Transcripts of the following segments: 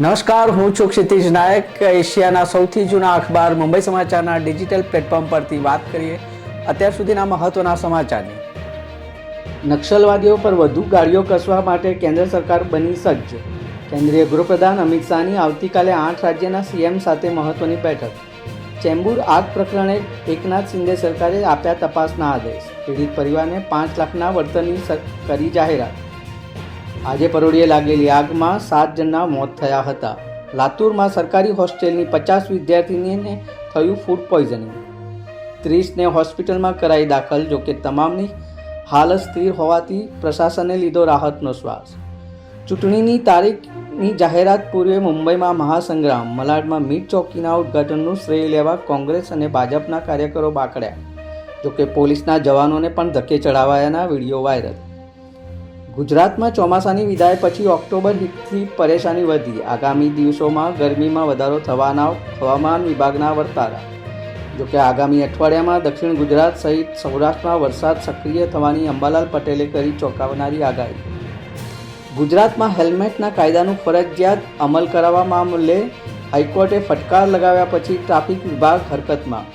નમસ્કાર, હું છું ક્ષિતિજ નાયક. એશિયાના સૌથી જૂના અખબાર મુંબઈ સમાચારના ડિજિટલ પ્લેટફોર્મ પરથી વાત કરીએ અત્યાર સુધીના મહત્વના સમાચારની. નક્સલવાદીઓ પર વધુ ગાળીઓ કસવા માટે કેન્દ્ર સરકાર બની સજ્જ. કેન્દ્રીય ગૃહપ્રધાન અમિત શાહની આવતીકાલે 8 રાજ્યના સીએમ સાથે મહત્વની બેઠક. ચેમ્બુર આગ પ્રકરણે એકનાથ શિંદે સરકારે આપ્યા તપાસના આદેશ. પીડિત પરિવારને 5 લાખના વળતરની કરી જાહેરાત. આજે પરોઢિયે લાગેલી આગમાં 7 જણના મોત થયા હતા. લાતુરમાં સરકારી હોસ્ટેલની 50 વિદ્યાર્થીનીને થયું ફૂડ પોઈઝનિંગ. 30ને હોસ્પિટલમાં કરાઈ દાખલ. જોકે તમામની હાલત સ્થિર હોવાથી પ્રશાસને લીધો રાહતનો શ્વાસ. ચૂંટણીની તારીખની જાહેરાત પૂર્વે મુંબઈમાં મહાસંગ્રામ. મલાડમાં મીટ ચોકીના ઉદ્ઘાટનનું શ્રેય લેવા કોંગ્રેસ અને ભાજપના કાર્યકરો બાકડ્યા. જોકે પોલીસના જવાનોને પણ ધક્કે ચડાવાયાના વિડીયો વાયરલ. ગુજરાતમાં ચોમાસાની વિદાય પછી ઓક્ટોબર હીટથી પરેશાની વધી. આગામી દિવસોમાં ગરમીમાં વધારો થવાના હવામાન વિભાગના વર્તારા. જોકે આગામી અઠવાડિયામાં દક્ષિણ ગુજરાત સહિત સૌરાષ્ટ્રમાં વરસાદ સક્રિય થવાની અંબાલાલ પટેલે કરી ચોંકાવનારી આગાહી. ગુજરાતમાં હેલ્મેટના કાયદાનું ફરજિયાત અમલ કરાવવા મામલે હાઈકોર્ટે ફટકાર લગાવ્યા પછી ટ્રાફિક વિભાગ હરકતમાં.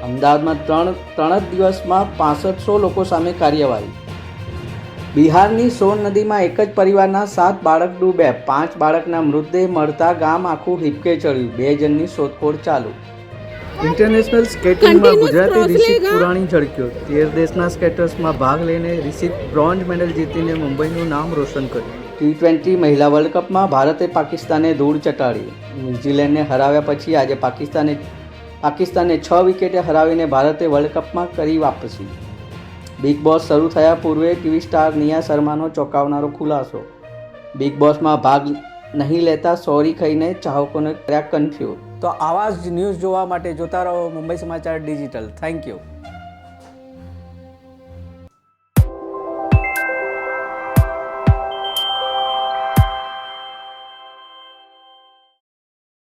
અમદાવાદમાં ત્રણ જ દિવસમાં 6500 લોકો સામે કાર્યવાહી. બિહારની સોન નદીમાં એક જ પરિવારના 7 બાળક ડૂબ્યા. 5 બાળકના મૃતદેહ મળતા ગામ આખું હિપકે ચડ્યું. 2 જણની શોધખોળ ચાલુ. ઇન્ટરનેશનલ સ્કેટિંગમાં ગુજરાતી રિષિક પુરાણી ઝળક્યો. 13 દેશના સ્કેટર્સમાં ભાગ લઈને રિષિક બ્રોન્ઝ મેડલ જીતીને મુંબઈનું નામ રોશન કર્યું. T20 મહિલા વર્લ્ડ કપમાં ભારતે પાકિસ્તાને ધૂળ ચટાડી. ન્યૂઝીલેન્ડને હરાવ્યા પછી આજે પાકિસ્તાને 6 વિકેટે હરાવીને ભારતે વર્લ્ડ કપમાં કરી વાપસી. બિગ બોસ શરૂ થયા પૂર્વે ટીવી સ્ટાર નિયા શર્માનો ચોંકાવનારો ખુલાસો. બિગ બોસમાં ભાગ નહીં લેતા સોરી કહીને ચાહકોને કર્યા કન્ફ્યુઝ. તો આવા જ ન્યૂઝ જોવા માટે જોતા રહો મુંબઈ સમાચાર ડિજિટલ. Thank you.